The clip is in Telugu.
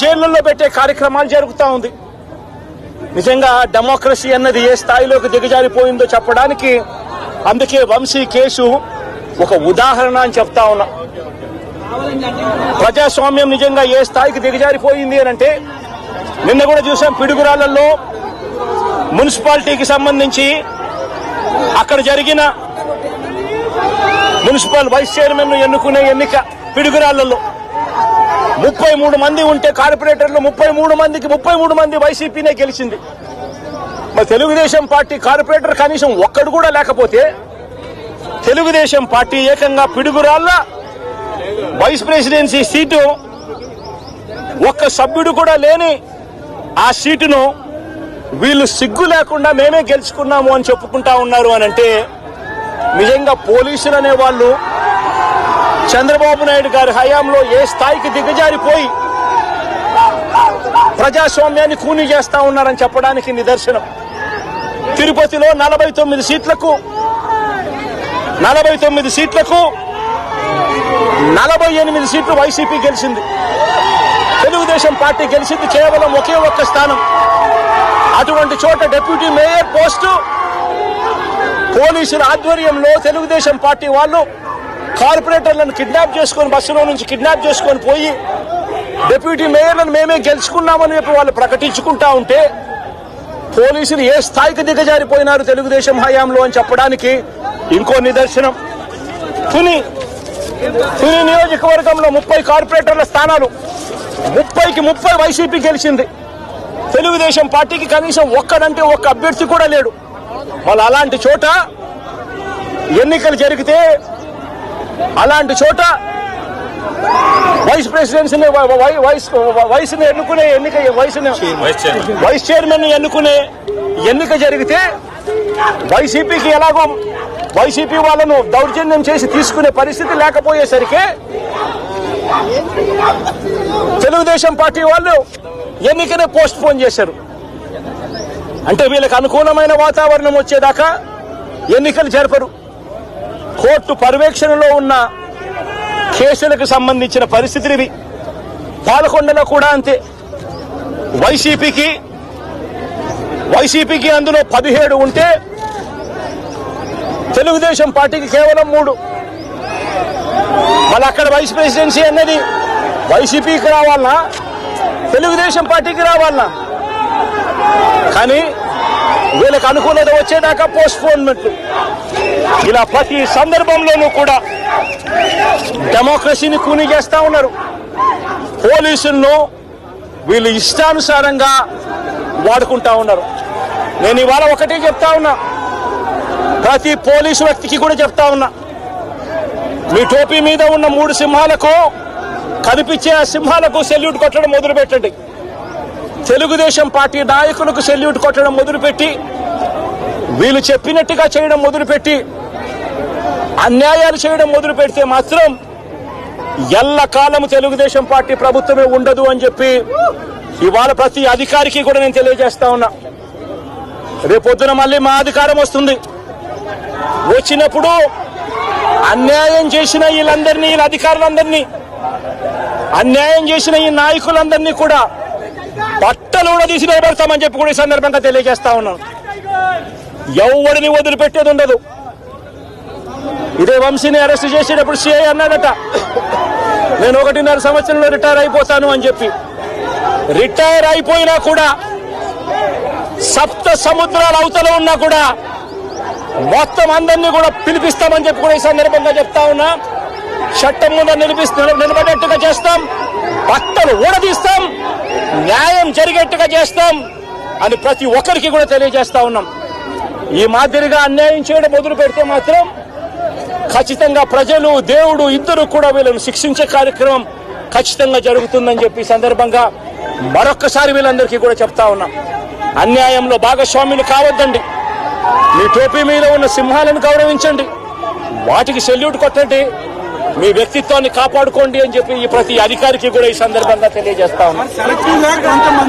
జైళ్ళల్లో పెట్టే కార్యక్రమాలు జరుగుతూ ఉంది. నిజంగా డెమోక్రసీ అన్నది ఏ స్థాయిలోకి దిగజారిపోయిందో చెప్పడానికి అందుకే వంశీ కేసు ఒక ఉదాహరణ అని చెప్తా ఉన్నా. ప్రజాస్వామ్యం నిజంగా ఏ స్థాయికి దిగజారిపోయింది అని అంటే నిన్న కూడా చూసాం. పిడుగురాళ్లలో మున్సిపాలిటీకి సంబంధించి అక్కడ జరిగిన మున్సిపల్ వైస్ చైర్మన్ ఎన్నుకునే ఎన్నిక పిడుగురాళ్లలో 33 మంది ఉంటే కార్పొరేటర్లు 33 మంది వైసీపీనే గెలిచింది. మరి తెలుగుదేశం పార్టీ కార్పొరేటర్ కనీసం ఒక్కడు కూడా లేకపోతే తెలుగుదేశం పార్టీ ఏకంగా పిడుగురాళ్ల వైస్ ప్రెసిడెన్సీ సీటు ఒక్క సభ్యుడు కూడా లేని ఆ సీటును వీళ్ళు సిగ్గు లేకుండా మేమే గెలుచుకున్నాము అని చెప్పుకుంటా ఉన్నారు అని అంటే నిజంగా పోలీసులు అనే వాళ్ళు చంద్రబాబు నాయుడు గారి హయాంలో ఏ స్థాయికి దిగజారిపోయి ప్రజాస్వామ్యాన్ని కూనీ చేస్తా ఉన్నారని చెప్పడానికి నిదర్శనం. తిరుపతిలో 49 సీట్లకు 48 సీట్లు వైసీపీ గెలిచింది. తెలుగుదేశం పార్టీ గెలిచింది కేవలం ఒకే ఒక్క స్థానం. అటువంటి చోట డిప్యూటీ మేయర్ పోస్టు పోలీసుల ఆధ్వర్యంలో తెలుగుదేశం పార్టీ వాళ్ళు కార్పొరేటర్లను కిడ్నాప్ చేసుకొని బస్సులో నుంచి కిడ్నాప్ చేసుకొని పోయి డిప్యూటీ మేయర్లను మేమే గెలుచుకున్నామని చెప్పి వాళ్ళు ప్రకటించుకుంటా ఉంటే పోలీసులు ఏ స్థాయికి దిగజారిపోయినారు తెలుగుదేశం హయాంలో అని చెప్పడానికి ఇంకో నిదర్శనం. తుని నియోజకవర్గంలో 30 కార్పొరేటర్ల స్థానాలు 30కి 30 వైసీపీ గెలిచింది. తెలుగుదేశం పార్టీకి కనీసం ఒక్కడంటే ఒక్క అభ్యర్థి కూడా లేడు. వాళ్ళు అలాంటి చోట ఎన్నికలు జరిగితే అలాంటి చోట వైస్ ప్రెసిడెన్సీని వయసును ఎన్నుకునే ఎన్నిక వైస్ చైర్మన్ ఎన్నుకునే ఎన్నిక జరిగితే వైసీపీకి ఎలాగో వైసీపీ వాళ్ళను దౌర్జన్యం చేసి తీసుకునే పరిస్థితి లేకపోయేసరికి తెలుగుదేశం పార్టీ వాళ్ళు ఎన్నికనే పోస్ట్ పోన్ చేశారు. అంటే వీళ్ళకి అనుకూలమైన వాతావరణం వచ్చేదాకా ఎన్నికలు జరపరు. కోర్టు పర్యవేక్షణలో ఉన్న కేసులకు సంబంధించిన పరిస్థితులు ఇవి. పాలకొండలో కూడా అంతే. వైసీపీకి అందులో 17 ఉంటే తెలుగుదేశం పార్టీకి కేవలం 3. మళ్ళీ అక్కడ వైస్ ప్రెసిడెన్సీ అన్నది వైసీపీకి రావాలనా తెలుగుదేశం పార్టీకి రావాలనా? కానీ వీళ్ళకి అనుకూలత వచ్చేదాకా పోస్ట్ పోన్మెంట్లు. ఇలా ప్రతి సందర్భంలోనూ కూడా డెమోక్రసీని కూనీ చేస్తా ఉన్నారు. పోలీసులను వీళ్ళు ఇష్టానుసారంగా వాడుకుంటా ఉన్నారు. నేను ఇవాళ ఒకటే చెప్తా ఉన్నా, ప్రతి పోలీసు వ్యక్తికి కూడా చెప్తా ఉన్నా, మీ టోపీ మీద ఉన్న 3 సింహాలకు కనిపించే ఆ సింహాలకు సెల్యూట్ కొట్టడం మొదలుపెట్టండి. తెలుగుదేశం పార్టీ నాయకులకు సెల్యూట్ కొట్టడం మొదలుపెట్టి వీళ్ళు చెప్పినట్టుగా చేయడం మొదలుపెట్టి అన్యాయాలు చేయడం మొదలు పెడితే మాత్రం ఎల్లకాలము తెలుగుదేశం పార్టీ ప్రభుత్వమే ఉండదు అని చెప్పి ఇవాళ ప్రతి అధికారికి కూడా నేను తెలియజేస్తా ఉన్నా. రేపొద్దున మళ్ళీ మా అధికారం వస్తుంది. వచ్చినప్పుడు అన్యాయం చేసిన వీళ్ళందరినీ, వీళ్ళ అధికారులందరినీ, అన్యాయం చేసిన ఈ నాయకులందరినీ కూడా బట్టలు కూడా తీసి నిలబెడతామని చెప్పి కూడా ఈ సందర్భంగా తెలియజేస్తా ఉన్నాను. ఎవరిని వదిలిపెట్టేది ఉండదు. ఇదే వంశీని అరెస్ట్ చేసేటప్పుడు సిఐ అన్నాడట, నేను 1.5 సంవత్సరంలో రిటైర్ అయిపోతాను అని చెప్పి. రిటైర్ అయిపోయినా కూడా సప్త సముద్రాల అవతల ఉన్నా కూడా మొత్తం అందరినీ కూడా పిలిపిస్తామని చెప్పి కూడా ఈ సందర్భంగా చెప్తా ఉన్నా. చట్టం ముందు నిలబడేట్టుగా చేస్తాం, బట్టలు ఊడదీస్తాం, న్యాయం జరిగేట్టుగా చేస్తాం అని ప్రతి ఒక్కరికి కూడా తెలియజేస్తా ఉన్నాం. ఈ మాదిరిగా అన్యాయం చేయడం మొదలు పెడితే మాత్రం ఖచ్చితంగా ప్రజలు, దేవుడు ఇద్దరు కూడా వీళ్ళను శిక్షించే కార్యక్రమం ఖచ్చితంగా జరుగుతుందని చెప్పి సందర్భంగా మరొక్కసారి వీళ్ళందరికీ కూడా చెప్తా ఉన్నాం. అన్యాయంలో భాగస్వాములు కావద్దండి. మీ టోపీ మీద ఉన్న సింహాలను గౌరవించండి, వాటికి సెల్యూట్ కొట్టండి, మీ వ్యక్తిత్వాన్ని కాపాడుకోండి అని చెప్పి ఈ ప్రతి అధికారికి కూడా ఈ సందర్భంగా తెలియజేస్తా ఉన్నాం.